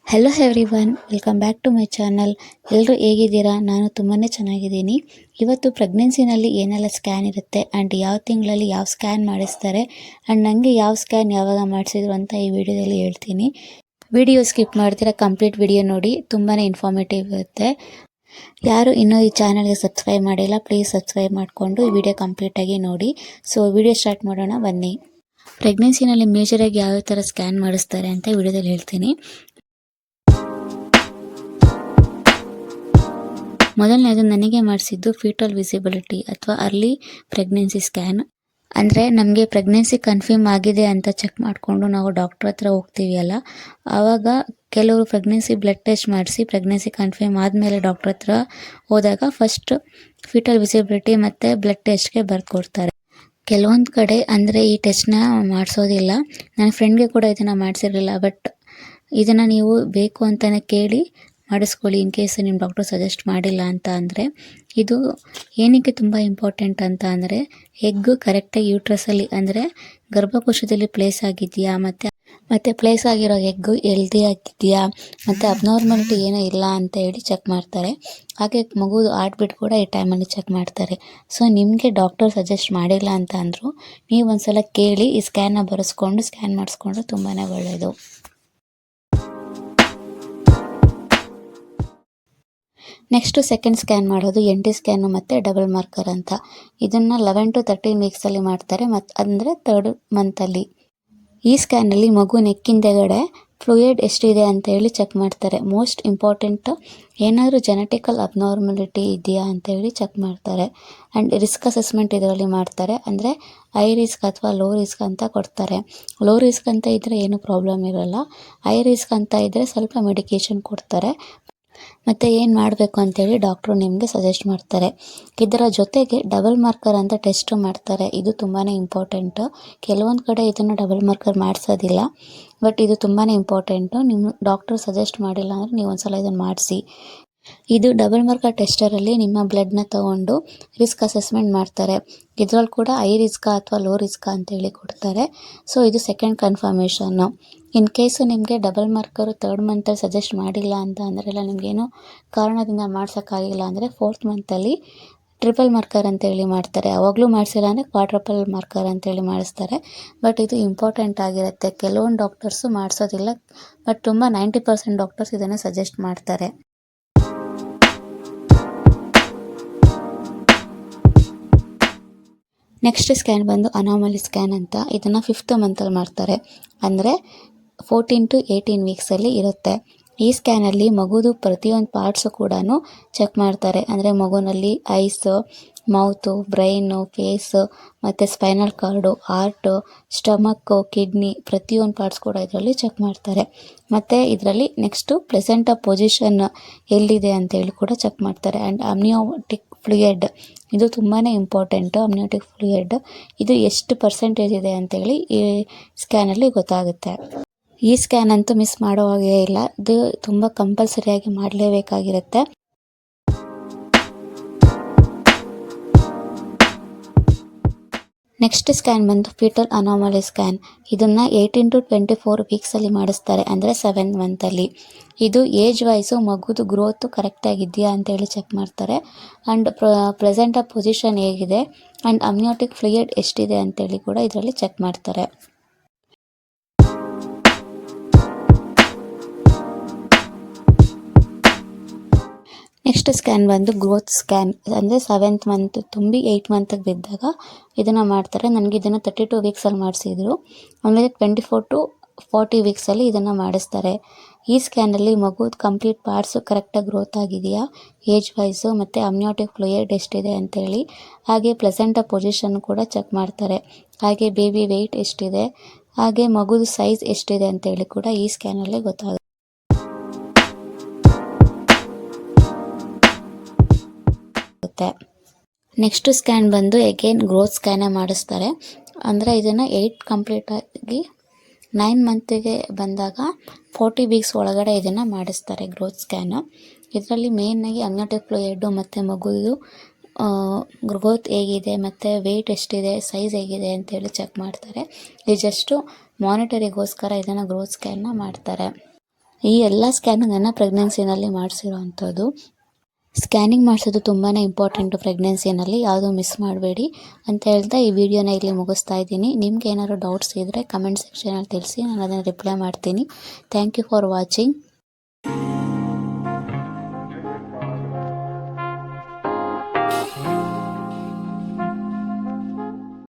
Hello everyone, welcome back to my channel. ಎಲ್ಲರೂ ಹೇಗಿದ್ದೀರಾ? ನಾನು ತುಂಬಾ ಚೆನ್ನಾಗಿದ್ದೀನಿ. ಇವತ್ತು ಪ್ರೆಗ್ನೆನ್ಸಿನಲ್ಲಿ ಏನೆಲ್ಲ ಸ್ಕ್ಯಾನ್ ಇರುತ್ತೆ ಆ್ಯಂಡ್ ಯಾವ ತಿಂಗಳಲ್ಲಿ ಯಾವ ಸ್ಕ್ಯಾನ್ ಮಾಡಿಸ್ತಾರೆ ಆ್ಯಂಡ್ ನನಗೆ ಯಾವ ಸ್ಕ್ಯಾನ್ ಯಾವಾಗ ಮಾಡಿಸಿದ್ರು ಅಂತ ಈ ವಿಡಿಯೋದಲ್ಲಿ ಹೇಳ್ತೀನಿ. ವಿಡಿಯೋ ಸ್ಕಿಪ್ ಮಾಡ್ತೀರಾ, ಕಂಪ್ಲೀಟ್ ವಿಡಿಯೋ ನೋಡಿ, ತುಂಬಾ ಇನ್ಫಾರ್ಮೇಟಿವ್ ಇರುತ್ತೆ. ಯಾರು ಇನ್ನೂ ಈ ಚಾನಲ್ಗೆ ಸಬ್ಸ್ಕ್ರೈಬ್ ಮಾಡಿಲ್ಲ, ಪ್ಲೀಸ್ ಸಬ್ಸ್ಕ್ರೈಬ್ ಮಾಡಿಕೊಂಡು ಈ ವಿಡಿಯೋ ಕಂಪ್ಲೀಟಾಗಿ ನೋಡಿ. ಸೊ ವಿಡಿಯೋ ಸ್ಟಾರ್ಟ್ ಮಾಡೋಣ ಬನ್ನಿ. ಪ್ರೆಗ್ನೆನ್ಸಿನಲ್ಲಿ ಮೇಜರಾಗಿ ಯಾವ ಥರ ಸ್ಕ್ಯಾನ್ ಮಾಡಿಸ್ತಾರೆ ಅಂತ ವಿಡಿಯೋದಲ್ಲಿ ಹೇಳ್ತೀನಿ. ಮೊದಲನೇದು ನನಗೆ ಮಾಡಿಸಿದ್ದು ಫೀಟಲ್ ವಿಸಿಬಿಲಿಟಿ ಅಥವಾ ಅರ್ಲಿ ಪ್ರೆಗ್ನೆನ್ಸಿ ಸ್ಕ್ಯಾನ್. ಅಂದರೆ ನಮಗೆ ಪ್ರೆಗ್ನೆನ್ಸಿ ಕನ್ಫರ್ಮ್ ಆಗಿದೆ ಅಂತ ಚೆಕ್ ಮಾಡಿಕೊಂಡು ನಾವು ಡಾಕ್ಟ್ರ್ ಹತ್ರ ಹೋಗ್ತೀವಿ ಅಲ್ಲ, ಆವಾಗ ಕೆಲವರು ಪ್ರೆಗ್ನೆನ್ಸಿ ಬ್ಲಡ್ ಟೆಸ್ಟ್ ಮಾಡಿಸಿ ಪ್ರೆಗ್ನೆನ್ಸಿ ಕನ್ಫರ್ಮ್ ಆದಮೇಲೆ ಡಾಕ್ಟ್ರ್ ಹತ್ರ ಹೋದಾಗ ಫಸ್ಟ್ ಫೀಟಲ್ ವಿಸಿಬಿಲಿಟಿ ಮತ್ತು ಬ್ಲಡ್ ಟೆಸ್ಟ್ಗೆ ಬರ್ಕೊಡ್ತಾರೆ. ಕೆಲವೊಂದು ಕಡೆ ಅಂದರೆ ಈ ಟೆಸ್ಟ್ನ ಮಾಡಿಸೋದಿಲ್ಲ. ನನ್ನ ಫ್ರೆಂಡ್ಗೆ ಕೂಡ ಇದನ್ನು ಮಾಡಿಸಿರಲಿಲ್ಲ. ಬಟ್ ಇದನ್ನು ನೀವು ಬೇಕು ಅಂತಲೇ ಕೇಳಿ ಮಾಡಿಸ್ಕೊಳ್ಳಿ, ಇನ್ ಕೇಸ್ ನಿಮ್ಮ ಡಾಕ್ಟರ್ ಸಜೆಸ್ಟ್ ಮಾಡಿಲ್ಲ ಅಂತ ಅಂದರೆ. ಇದು ಏನಕ್ಕೆ ತುಂಬ ಇಂಪಾರ್ಟೆಂಟ್ ಅಂತ ಅಂದರೆ, ಎಗ್ಗು ಕರೆಕ್ಟಾಗಿ ಯೂಟ್ರಸಲ್ಲಿ ಅಂದರೆ ಗರ್ಭಕೋಶದಲ್ಲಿ ಪ್ಲೇಸ್ ಆಗಿದೆಯಾ, ಮತ್ತು ಪ್ಲೇಸ್ ಆಗಿರೋ ಎಗ್ಗು ಹೆಲ್ದಿ ಆಗಿದೆಯಾ, ಮತ್ತು ಅಬ್ನಾರ್ಮಾಲಿಟಿ ಏನೂ ಇಲ್ಲ ಅಂತ ಹೇಳಿ ಚೆಕ್ ಮಾಡ್ತಾರೆ. ಹಾಗೆ ಮಗುದು ಹಾರ್ಟ್ ಬೀಟ್ ಕೂಡ ಈ ಟೈಮಲ್ಲಿ ಚೆಕ್ ಮಾಡ್ತಾರೆ. ಸೊ ನಿಮಗೆ ಡಾಕ್ಟರ್ ಸಜೆಸ್ಟ್ ಮಾಡಿಲ್ಲ ಅಂತ ಅಂದರೂ ನೀವು ಒಂದ್ಸಲ ಕೇಳಿ ಈ ಸ್ಕ್ಯಾನ್ನ ಬರೆಸ್ಕೊಂಡು ಸ್ಕ್ಯಾನ್ ಮಾಡಿಸ್ಕೊಂಡ್ರೆ ತುಂಬಾ ಒಳ್ಳೆಯದು. ನೆಕ್ಸ್ಟು ಸೆಕೆಂಡ್ ಸ್ಕ್ಯಾನ್ ಮಾಡೋದು NT ಸ್ಕ್ಯಾನು ಮತ್ತು ಡಬಲ್ ಮಾರ್ಕರ್ ಅಂತ. ಇದನ್ನು 11 to 13 ವೀಕ್ಸಲ್ಲಿ ಮಾಡ್ತಾರೆ, ಮತ್ತು ಅಂದರೆ 3rd ಮಂತಲ್ಲಿ. ಈ ಸ್ಕ್ಯಾನಲ್ಲಿ ಮಗು ನೆಕ್ಕಿಂದೆಗಡೆ ಫ್ಲೂಯಿಡ್ ಎಷ್ಟಿದೆ ಅಂತ ಹೇಳಿ ಚೆಕ್ ಮಾಡ್ತಾರೆ. ಮೋಸ್ಟ್ ಇಂಪಾರ್ಟೆಂಟ್, ಏನಾದರೂ ಜೆನೆಟಿಕಲ್ ಅಬ್ನಾರ್ಮಲಿಟಿ ಇದೆಯಾ ಅಂತ ಹೇಳಿ ಚೆಕ್ ಮಾಡ್ತಾರೆ. ಆ್ಯಂಡ್ ರಿಸ್ಕ್ ಅಸೆಸ್ಮೆಂಟ್ ಇದರಲ್ಲಿ ಮಾಡ್ತಾರೆ. ಅಂದರೆ ಹೈ ರಿಸ್ಕ್ ಅಥವಾ ಲೋ ರಿಸ್ಕ್ ಅಂತ ಕೊಡ್ತಾರೆ. ಲೋ ರಿಸ್ಕ್ ಅಂತ ಇದ್ದರೆ ಏನೂ ಪ್ರಾಬ್ಲಮ್ ಇರೋಲ್ಲ. ಹೈ ರಿಸ್ಕ್ ಅಂತ ಇದ್ದರೆ ಸ್ವಲ್ಪ ಮೆಡಿಕೇಷನ್ ಕೊಡ್ತಾರೆ. ಮತ್ತು ಏನು ಮಾಡಬೇಕು ಅಂತೇಳಿ ಡಾಕ್ಟ್ರು ನಿಮಗೆ ಸಜೆಸ್ಟ್ ಮಾಡ್ತಾರೆ. ಇದರ ಜೊತೆಗೆ ಡಬಲ್ ಮಾರ್ಕರ್ ಅಂತ ಟೆಸ್ಟು ಮಾಡ್ತಾರೆ. ಇದು ತುಂಬಾ ಇಂಪಾರ್ಟೆಂಟು. ಕೆಲವೊಂದು ಕಡೆ ಇದನ್ನು ಡಬಲ್ ಮಾರ್ಕರ್ ಮಾಡಿಸೋದಿಲ್ಲ, ಬಟ್ ಇದು ತುಂಬಾ ಇಂಪಾರ್ಟೆಂಟು. ನಿಮ್ಮ ಡಾಕ್ಟ್ರು ಸಜೆಸ್ಟ್ ಮಾಡಿಲ್ಲ ಅಂದರೆ ನೀವು ಒಂದ್ಸಲ ಇದನ್ನು ಮಾಡಿಸಿ. ಇದು ಡಬಲ್ ಮಾರ್ಕರ್ ಟೆಸ್ಟರಲ್ಲಿ ನಿಮ್ಮ ಬ್ಲಡ್ನ ತೊಗೊಂಡು ರಿಸ್ಕ್ ಅಸೆಸ್ಮೆಂಟ್ ಮಾಡ್ತಾರೆ. ಇದರಲ್ಲಿ ಕೂಡ ಹೈ ರಿಸ್ಕಾ ಅಥವಾ ಲೋ ರಿಸ್ಕಾ ಅಂತೇಳಿ ಕೊಡ್ತಾರೆ. ಸೊ ಇದು ಸೆಕೆಂಡ್ ಕನ್ಫರ್ಮೇಷನ್ನು. ಇನ್ ಕೇಸು ನಿಮಗೆ ಡಬಲ್ ಮಾರ್ಕರು 3rd ಮಂತಲ್ಲಿ ಸಜೆಸ್ಟ್ ಮಾಡಿಲ್ಲ ಅಂತ ಅಂದರೆ, ಇಲ್ಲ ನಿಮಗೇನು ಕಾರಣದಿಂದ ಮಾಡ್ಸೋಕ್ಕಾಗಿಲ್ಲ ಅಂದರೆ 4th ಮಂತಲ್ಲಿ ಟ್ರಿಪಲ್ ಮಾರ್ಕರ್ ಅಂತೇಳಿ ಮಾಡ್ತಾರೆ. ಅವಾಗಲೂ ಮಾಡಿಸಿಲ್ಲ ಅಂದರೆ ಕ್ವಾಡ್ರಪಲ್ ಮಾರ್ಕರ್ ಅಂತೇಳಿ ಮಾಡಿಸ್ತಾರೆ. ಬಟ್ ಇದು ಇಂಪಾರ್ಟೆಂಟ್ ಆಗಿರುತ್ತೆ. ಕೆಲವೊಂದು ಡಾಕ್ಟರ್ಸು ಮಾಡಿಸೋದಿಲ್ಲ, ಬಟ್ ತುಂಬ 90% ಡಾಕ್ಟರ್ಸ್ ಇದನ್ನು ಸಜೆಸ್ಟ್ ಮಾಡ್ತಾರೆ. ನೆಕ್ಸ್ಟ್ ಸ್ಕ್ಯಾನ್ ಬಂದು ಅನಾಮಲಿ ಸ್ಕ್ಯಾನ್ ಅಂತ. ಇದನ್ನು 5th ಮಂತಲ್ಲಿ ಮಾಡ್ತಾರೆ, ಅಂದರೆ 14 to 18 ವೀಕ್ಸಲ್ಲಿ ಇರುತ್ತೆ. ಈ ಸ್ಕ್ಯಾನಲ್ಲಿ ಮಗುದು ಪ್ರತಿಯೊಂದು ಪಾರ್ಟ್ಸು ಕೂಡ ಚೆಕ್ ಮಾಡ್ತಾರೆ. ಅಂದರೆ ಮಗುನಲ್ಲಿ ಐಸು, ಮೌತು, ಬ್ರೈನು, ಫೇಸು, ಮತ್ತು spinal card, heart, stomach, kidney, ಪ್ರತಿಯೊಂದು ಪಾರ್ಟ್ಸ್ ಕೂಡ ಇದರಲ್ಲಿ ಚೆಕ್ ಮಾಡ್ತಾರೆ. ಮತ್ತು ಇದರಲ್ಲಿ ನೆಕ್ಸ್ಟು ಪ್ಲೆಸೆಂಟಾ ಪೊಸಿಷನ್ ಎಲ್ಲಿದೆ ಅಂತೇಳಿ ಕೂಡ ಚೆಕ್ ಮಾಡ್ತಾರೆ. ಆ್ಯಂಡ್ ಅಮ್ನಿಯೋಟಿಕ್ ಫ್ಲೂಯಿಡ್, ಇದು ತುಂಬಾ ಇಂಪಾರ್ಟೆಂಟು. ಅಮ್ನಿಯೋಟಿಕ್ ಫ್ಲೂಯಿಡ್ ಇದು ಎಷ್ಟು ಪರ್ಸೆಂಟೇಜ್ ಇದೆ ಅಂತೇಳಿ ಈ ಸ್ಕ್ಯಾನಲ್ಲಿ ಗೊತ್ತಾಗುತ್ತೆ. ಈ ಸ್ಕ್ಯಾನ್ ಅಂತೂ ಮಿಸ್ ಮಾಡೋ ಹಾಗೆ ಇಲ್ಲ. ಇದು ತುಂಬ ಕಂಪಲ್ಸರಿಯಾಗಿ ಮಾಡಲೇಬೇಕಾಗಿರುತ್ತೆ. ನೆಕ್ಸ್ಟ್ ಸ್ಕ್ಯಾನ್ ಬಂದು ಫೀಟಲ್ ಅನಾಮಲಿ ಸ್ಕ್ಯಾನ್. ಇದನ್ನು 18 to 24 ವೀಕ್ಸಲ್ಲಿ ಮಾಡಿಸ್ತಾರೆ, ಅಂದರೆ 7th ಮಂತಲ್ಲಿ. ಇದು ಏಜ್ ವೈಸು ಮಗುದು ಗ್ರೋತು ಕರೆಕ್ಟಾಗಿದೆಯಾ ಅಂತೇಳಿ ಚೆಕ್ ಮಾಡ್ತಾರೆ. ಆ್ಯಂಡ್ ಪ್ರೆಸೆಂಟ್ ಪೊಸಿಷನ್ ಹೇಗಿದೆ ಆ್ಯಂಡ್ ಅಮ್ನಿಯೋಟಿಕ್ ಫ್ಲೂಯಿಡ್ ಎಷ್ಟಿದೆ ಅಂತೇಳಿ ಕೂಡ ಇದರಲ್ಲಿ ಚೆಕ್ ಮಾಡ್ತಾರೆ. ನೆಕ್ಸ್ಟ್ ಸ್ಕ್ಯಾನ್ ಬಂದು ಗ್ರೋತ್ ಸ್ಕ್ಯಾನ್. ಅಂದರೆ 7th ಮಂತ್ ತುಂಬಿ 8th ಮಂತಿಗೆ ಬಿದ್ದಾಗ ಇದನ್ನು ಮಾಡ್ತಾರೆ. ನನಗೆ ಇದನ್ನು 32 ವೀಕ್ಸಲ್ಲಿ ಮಾಡಿಸಿದ್ರು. ಆಮೇಲೆ 24 to 40 ವೀಕ್ಸಲ್ಲಿ ಇದನ್ನು ಮಾಡಿಸ್ತಾರೆ. ಈ ಸ್ಕ್ಯಾನಲ್ಲಿ ಮಗುದು ಕಂಪ್ಲೀಟ್ ಪಾರ್ಟ್ಸು ಕರೆಕ್ಟಾಗಿ ಗ್ರೋತ್ ಆಗಿದೆಯಾ, ಏಜ್ ವೈಸು, ಮತ್ತು ಅಮ್ನಿಯೋಟಿಕ್ ಫ್ಲೂಯಿಡ್ ಎಷ್ಟಿದೆ ಅಂತೇಳಿ, ಹಾಗೆ ಪ್ಲೆಸೆಂಟಾ ಪೊಸಿಷನ್ ಕೂಡ ಚೆಕ್ ಮಾಡ್ತಾರೆ. ಹಾಗೆ ಬೇಬಿ ವೆಯ್ಟ್ ಎಷ್ಟಿದೆ, ಹಾಗೆ ಮಗುದು ಸೈಜ್ ಎಷ್ಟಿದೆ ಅಂತೇಳಿ ಕೂಡ ಈ ಸ್ಕ್ಯಾನಲ್ಲಿ ಗೊತ್ತಾಗುತ್ತೆ. ನೆಕ್ಸ್ಟ್ ಸ್ಕ್ಯಾನ್ ಬಂದು ಎಗೇನ್ ಗ್ರೋತ್ ಸ್ಕ್ಯಾನೇ ಮಾಡಿಸ್ತಾರೆ. ಅಂದರೆ ಇದನ್ನು 8 ಕಂಪ್ಲೀಟ್ ಆಗಿ 9 ಮಂತಿಗೆ ಬಂದಾಗ 40 ವೀಕ್ಸ್ ಒಳಗಡೆ ಇದನ್ನು ಮಾಡಿಸ್ತಾರೆ ಗ್ರೋತ್ ಸ್ಕ್ಯಾನು. ಇದರಲ್ಲಿ ಮೇಯ್ನಾಗಿ ಅಮ್ನಿಯೋಟಿಕ್ ಫ್ಲೂಯಿಡ್ಡು ಮತ್ತು ಮಗುದು ಗ್ರೋತ್ ಹೇಗಿದೆ ಮತ್ತು ವೆಯ್ಟ್ ಎಷ್ಟಿದೆ, ಸೈಜ್ ಹೇಗಿದೆ ಅಂತೇಳಿ ಚೆಕ್ ಮಾಡ್ತಾರೆ. ಇದು ಜಸ್ಟು ಮಾನಿಟರಿಗೋಸ್ಕರ ಇದನ್ನು ಗ್ರೋತ್ ಸ್ಕ್ಯಾನ್ನ ಮಾಡ್ತಾರೆ. ಈ ಎಲ್ಲ ಸ್ಕ್ಯಾನು ನನ್ನ ಪ್ರೆಗ್ನೆನ್ಸಿನಲ್ಲಿ ಮಾಡಿಸಿರೋವಂಥದ್ದು. ಸ್ಕ್ಯಾನಿಂಗ್ ಮಾಡಿಸೋದು ತುಂಬಾ ಇಂಪಾರ್ಟೆಂಟು ಪ್ರೆಗ್ನೆನ್ಸಿನಲ್ಲಿ, ಯಾವುದೂ ಮಿಸ್ ಮಾಡಬೇಡಿ ಅಂತ ಹೇಳ್ತಾ ಈ ವಿಡಿಯೋನ ಇಲ್ಲಿ ಮುಗಿಸ್ತಾ ಇದ್ದೀನಿ. ನಿಮ್ಗೆ ಏನಾದ್ರು ಡೌಟ್ಸ್ ಇದ್ದರೆ ಕಮೆಂಟ್ ಸೆಕ್ಷನಲ್ಲಿ ತಿಳಿಸಿ, ನಾನು ಅದನ್ನು ರಿಪ್ಲೈ ಮಾಡ್ತೀನಿ. Thank you for watching.